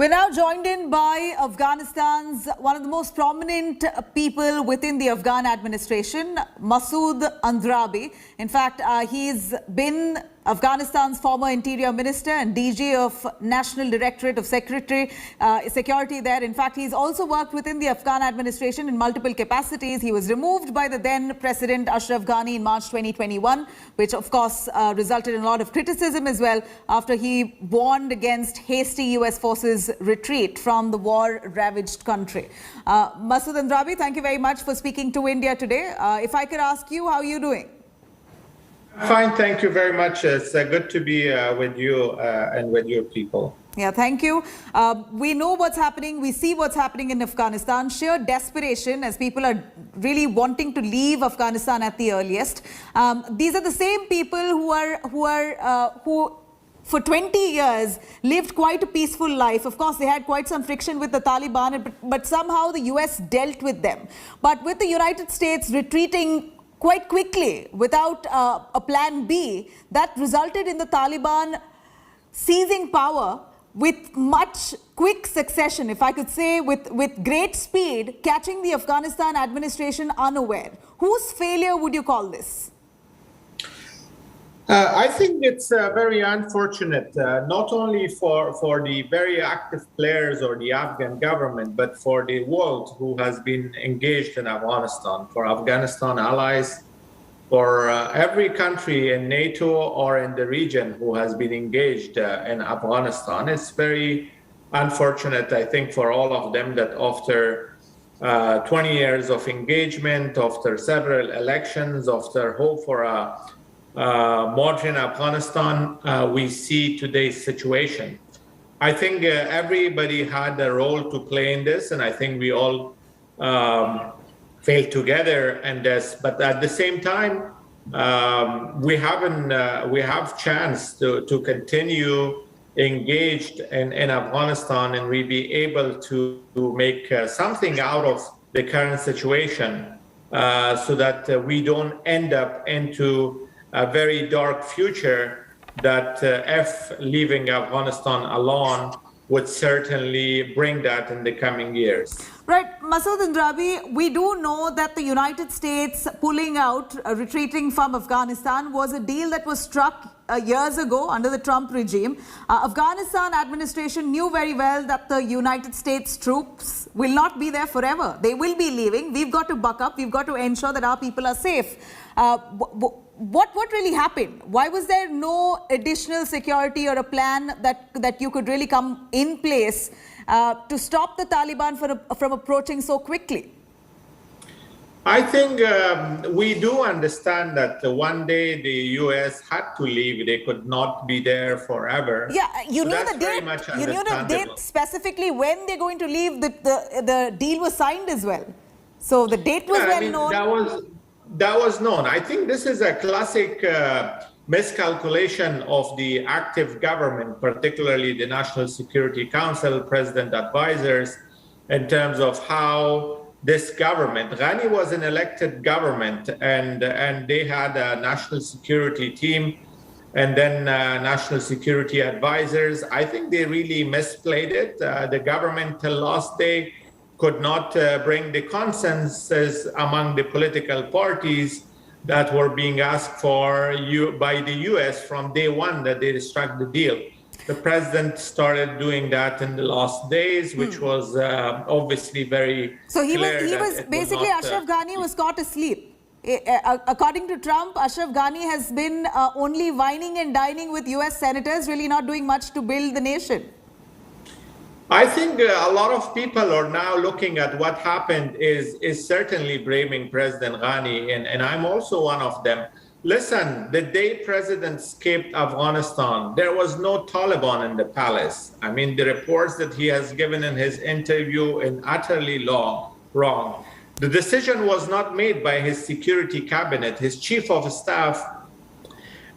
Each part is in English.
We're now joined in by Afghanistan's one of the most prominent people within the Afghan administration, Masoud Andarabi. In fact, he's been Afghanistan's former interior minister and DG of National Directorate of Security there. In fact, he's also worked within the Afghan administration in multiple capacities. He was removed by the then President Ashraf Ghani in March 2021, which of course resulted in a lot of criticism as well after he warned against hasty US forces retreat from the war-ravaged country. Masoud Andarabi, thank you very much for speaking to India today. If I could ask you, how are you doing? Fine, thank you very much. It's good to be with you and with your people. Yeah, thank you. We know what's happening. We see what's happening in Afghanistan. Sheer desperation as people are really wanting to leave Afghanistan at the earliest. These are the same people who for 20 years lived quite a peaceful life. Of course, they had quite some friction with the Taliban, but somehow the US dealt with them. But with the United States retreating quite quickly without a plan B, that resulted in the Taliban seizing power with much quick succession, if I could say, with great speed, catching the Afghanistan administration unaware. Whose failure would you call this? I think it's very unfortunate, not only for the very active players or the Afghan government, but for the world who has been engaged in Afghanistan, for Afghanistan allies, for every country in NATO or in the region who has been engaged in Afghanistan. It's very unfortunate, I think, for all of them that after 20 years of engagement, after several elections, after hope for a modern Afghanistan, we see today's situation. I think everybody had a role to play in this, and I think we all failed together in this. But at the same time, we have chance to continue engaged in Afghanistan, and we be able to make something out of the current situation, so that we don't end up into a very dark future that if leaving Afghanistan alone would certainly bring that in the coming years. Right, Masoud Andarabi, we do know that the United States pulling out, retreating from Afghanistan was a deal that was struck years ago under the Trump regime. Afghanistan administration knew very well that the United States troops will not be there forever. They will be leaving. We've got to buck up. We've got to ensure that our people are safe. What really happened? Why was there no additional security or a plan that you could really come in place to stop the Taliban from approaching so quickly? I think we do understand that one day the US had to leave. They could not be there forever. Yeah, you knew the date. You knew the date specifically when they're going to leave. The deal was signed as well. So the date was well known. That was known. I think this is a classic miscalculation of the active government, particularly the National Security Council, President advisors, in terms of how this government, Ghani was an elected government, and they had a national security team and then national security advisors. I think they really misplayed it. The government till last day could not bring the consensus among the political parties that were being asked for by the US from day one that they struck the deal. The president started doing that in the last days, which was obviously very So he clear was basically, Ashraf Ghani was caught asleep. According to Trump, Ashraf Ghani has been only whining and dining with US senators, really not doing much to build the nation. I think a lot of people are now looking at what happened is certainly blaming President Ghani, and I'm also one of them. Listen, the day President escaped Afghanistan, there was no Taliban in the palace. I mean, the reports that he has given in his interview are utterly wrong. The decision was not made by his security cabinet. His chief of staff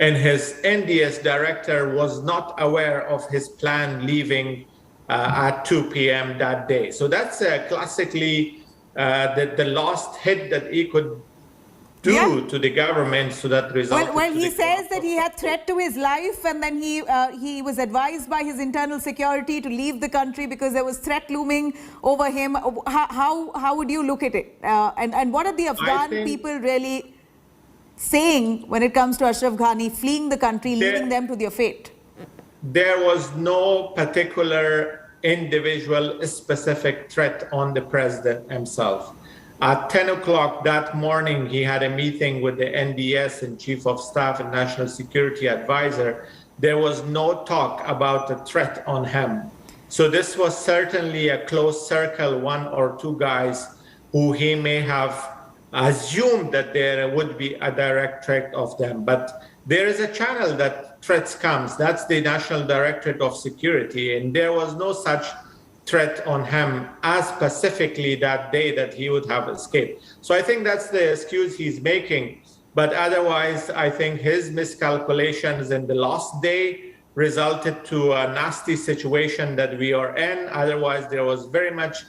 and his NDS director was not aware of his plan leaving at 2 p.m. that day. So that's classically the last hit that he could do to the government so that resulted Well, to he the says that collapse he of had threat to his life, and then he was advised by his internal security to leave the country because there was threat looming over him. How would you look at it? And what are the Afghan people really saying when it comes to Ashraf Ghani fleeing the country, leaving them to their fate? There was no particular individual specific threat on the president himself. At 10 o'clock that morning, he had a meeting with the NDS and Chief of Staff and National Security Advisor. There was no talk about a threat on him. So this was certainly a close circle, one or two guys who he may have assumed that there would be a direct threat of them. But there is a channel that threats comes. That's the National Directorate of Security. And there was no such threat on him as specifically that day that he would have escaped. So I think that's the excuse he's making. But otherwise, I think his miscalculations in the last day resulted to a nasty situation that we are in. Otherwise, there was very much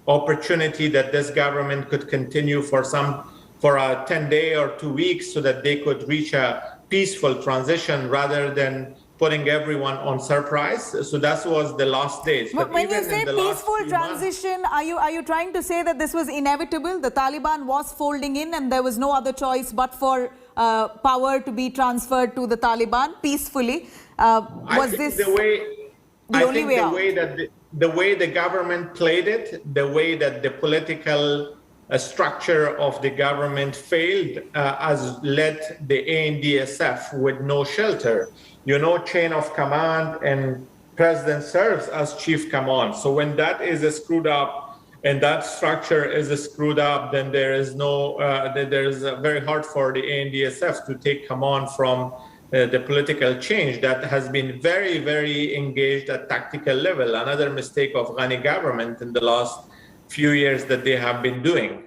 opportunity that this government could continue for a 10-day or 2 weeks so that they could reach a peaceful transition rather than putting everyone on surprise. So that was the last days. But when you say peaceful transition, are you trying to say that this was inevitable? The Taliban was folding in and there was no other choice but for power to be transferred to the Taliban peacefully? Was this the only way out? The way the government played it, the way that the political structure of the government failed has led the ANDSF with no shelter. Chain of command, and president serves as chief command. So when that is screwed up and that structure is screwed up, then there is very hard for the ANDSF to take command from the political change that has been very, very engaged at tactical level. Another mistake of Ghani government in the last few years that they have been doing.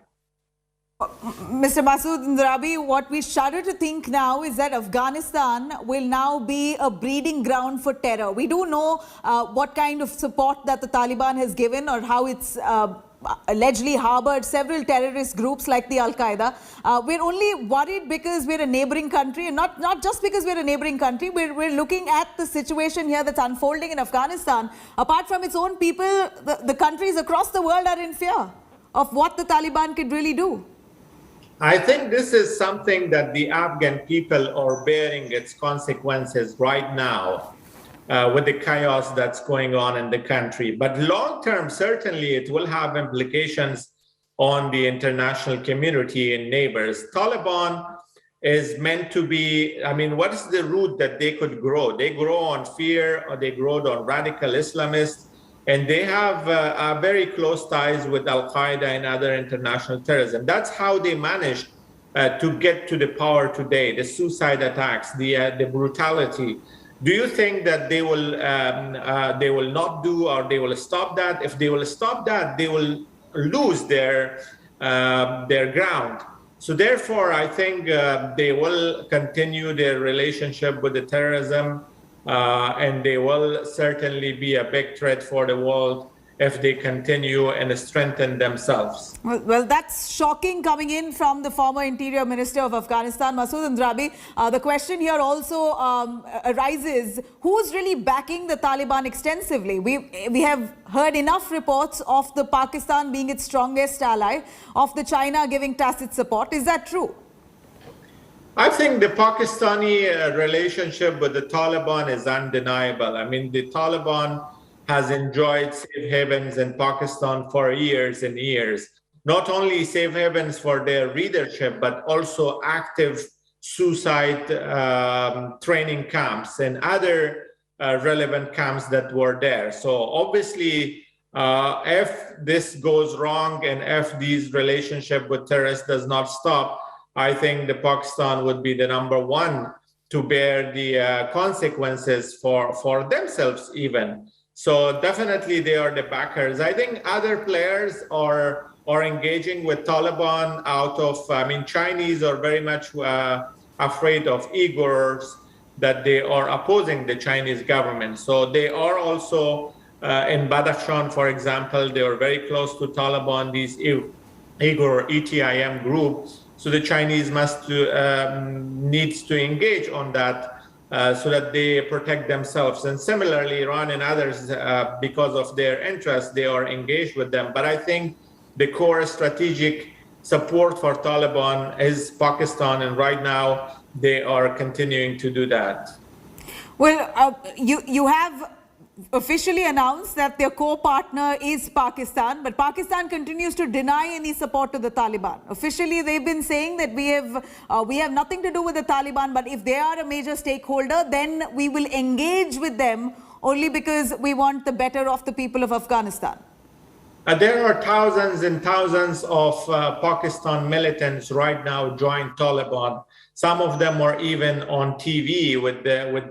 Mr. Masoud Andarabi, what we shudder to think now is that Afghanistan will now be a breeding ground for terror. We do know what kind of support that the Taliban has given or how it's allegedly harbored several terrorist groups like the Al-Qaeda. We're only worried because we're a neighboring country, and not just because we're a neighboring country. We're looking at the situation here that's unfolding in Afghanistan. Apart from its own people, the countries across the world are in fear of what the Taliban could really do. I think this is something that the Afghan people are bearing its consequences right now with the chaos that's going on in the country. But long term, certainly it will have implications on the international community and neighbors. Taliban is meant to be, what is the root that they could grow? They grow on fear, or they grow on radical Islamists. And they have very close ties with Al-Qaeda and other international terrorism. That's how they managed to get to the power today, the suicide attacks, the brutality. Do you think that they will not do, or they will stop that? If they will stop that, they will lose their ground. So therefore, I think they will continue their relationship with the terrorism. And they will certainly be a big threat for the world if they continue and strengthen themselves. Well, that's shocking coming in from the former Interior Minister of Afghanistan, Masoud Andarabi. The question here also arises, who's really backing the Taliban extensively? We have heard enough reports of the Pakistan being its strongest ally, of the China giving tacit support. Is that true? I think the Pakistani relationship with the Taliban is undeniable. The Taliban has enjoyed safe havens in Pakistan for years and years. Not only safe havens for their leadership, but also active suicide training camps and other relevant camps that were there. So obviously, if this goes wrong and if these relationship with terrorists does not stop, I think the Pakistan would be the number one to bear the consequences for themselves even. So definitely they are the backers. I think other players are engaging with Taliban out of, Chinese are very much afraid of Uyghurs, that they are opposing the Chinese government. So they are also in Badakhshan, for example, they are very close to Taliban, these Uyghur ETIM groups. So the Chinese needs to engage on that so that they protect themselves. And similarly, Iran and others, because of their interests, they are engaged with them. But I think the core strategic support for Taliban is Pakistan, and right now they are continuing to do that. Well, you have officially announced that their co-partner is Pakistan, but Pakistan continues to deny any support to the Taliban. Officially, they've been saying that we have nothing to do with the Taliban, but if they are a major stakeholder, then we will engage with them only because we want the better of the people of Afghanistan. There are thousands and thousands of Pakistan militants right now join Taliban. Some of them are even on TV with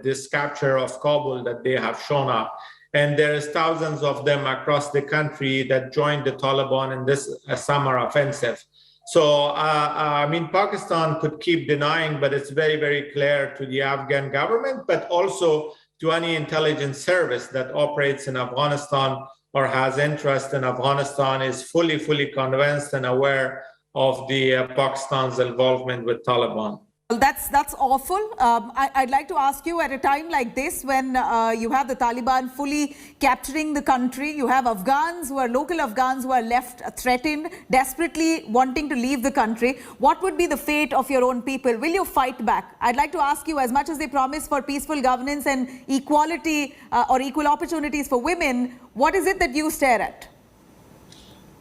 this capture of Kabul that they have shown up. And there's thousands of them across the country that joined the Taliban in this summer offensive. So, I mean, Pakistan could keep denying, but it's very, very clear to the Afghan government, but also to any intelligence service that operates in Afghanistan or has interest in Afghanistan is fully convinced and aware of the Pakistan's involvement with Taliban. Well, that's awful. I'd like to ask you, at a time like this, when you have the Taliban fully capturing the country, you have Afghans who are local Afghans who are left threatened, desperately wanting to leave the country. What would be the fate of your own people? Will you fight back? I'd like to ask you, as much as they promise for peaceful governance and equality or equal opportunities for women, what is it that you stare at?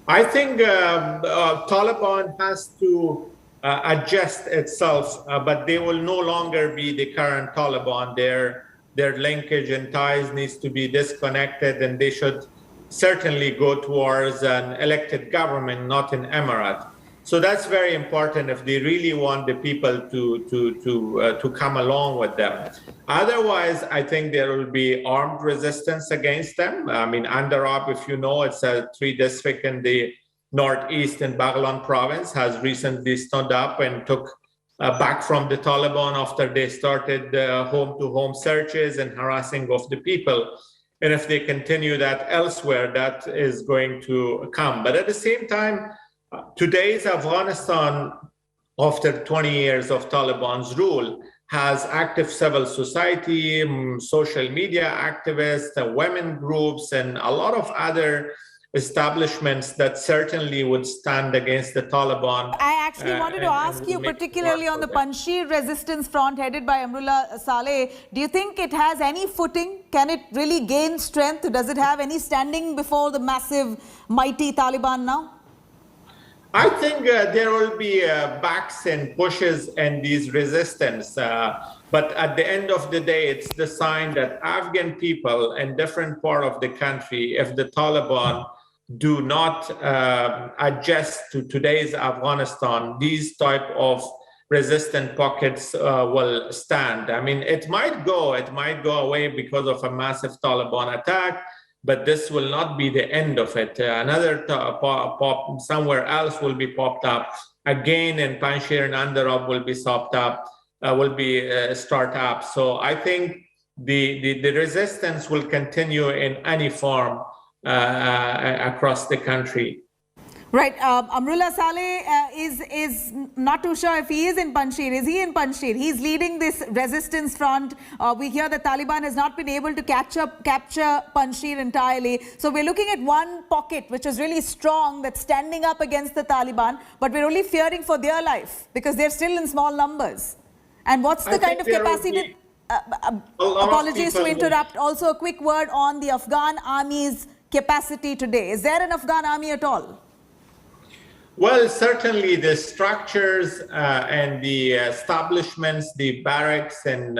I think Taliban has to adjust itself, but they will no longer be the current Taliban. Their linkage and ties needs to be disconnected, and they should certainly go towards an elected government, not an emirate. So that's very important if they really want the people to come along with them. Otherwise, I think there will be armed resistance against them. I mean, Andarabi, if you know, it's a 3 district in the northeast in Baghlan province, has recently stood up and took back from the Taliban after they started home-to-home searches and harassing of the people. And if they continue that elsewhere, that is going to come. But at the same time, today's Afghanistan, after 20 years of Taliban's rule, has active civil society, social media activists, women groups, and a lot of other establishments that certainly would stand against the Taliban. I actually wanted to ask you, particularly on the Panjshir resistance front headed by Amrullah Saleh, do you think it has any footing? Can it really gain strength? Does it have any standing before the massive, mighty Taliban now? I think there will be backs and pushes and these resistance. But at the end of the day, it's the sign that Afghan people in different part of the country, if the Taliban do not adjust to today's Afghanistan, these type of resistant pockets will stand. I mean, it might go away because of a massive Taliban attack, but this will not be the end of it. Another pop somewhere else will be popped up again, and Panjshir and Andarabi will be start up. So I think the resistance will continue in any form across the country. Right. Amrullah Saleh is not too sure if he is in Panjshir. Is he in Panjshir? He's leading this resistance front. We hear the Taliban has not been able to capture Panjshir entirely. So we're looking at one pocket which is really strong, that's standing up against the Taliban, but we're only fearing for their life because they're still in small numbers. And what's the kind of capacity? Apologies to interrupt. Also, a quick word on the Afghan Army's capacity today. Is there an Afghan Army at all? Well, certainly the structures and the establishments, the barracks and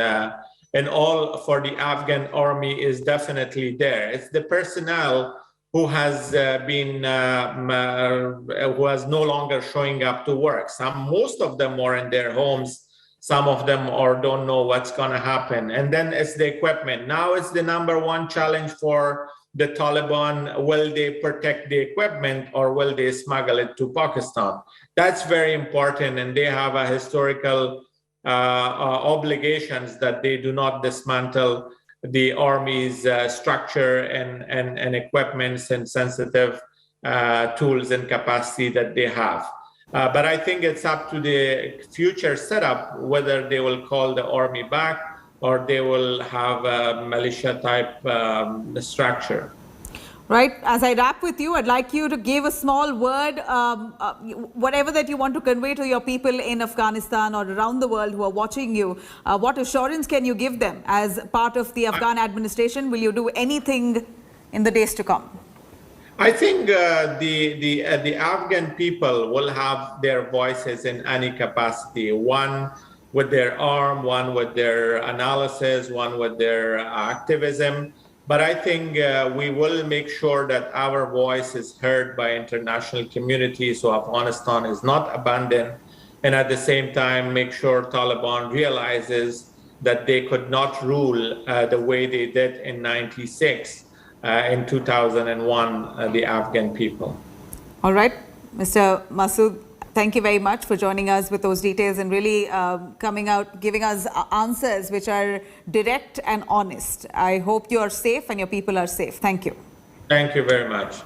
all for the Afghan army is definitely there. It's the personnel who has who is no longer showing up to work. Most of them are in their homes. Some of them don't know what's going to happen. And then it's the equipment. Now it's the number one challenge for the Taliban. Will they protect the equipment or will they smuggle it to Pakistan? That's very important, and they have a historical obligations that they do not dismantle the army's structure and equipments and sensitive tools and capacity that they have. But I think it's up to the future setup whether they will call the army back or they will have a militia type structure. Right. As I wrap with you, I'd like you to give a small word, whatever that you want to convey to your people in Afghanistan or around the world who are watching you. What assurance can you give them as part of the Afghan administration? Will you do anything in the days to come? I think the Afghan people will have their voices in any capacity. One with their arm, one with their analysis, one with their activism. But I think we will make sure that our voice is heard by international community so Afghanistan is not abandoned. And at the same time, make sure Taliban realizes that they could not rule the way they did in 96, in 2001, the Afghan people. All right. Mr. Masoud, thank you very much for joining us with those details and really coming out, giving us answers which are direct and honest. I hope you are safe and your people are safe. Thank you. Thank you very much.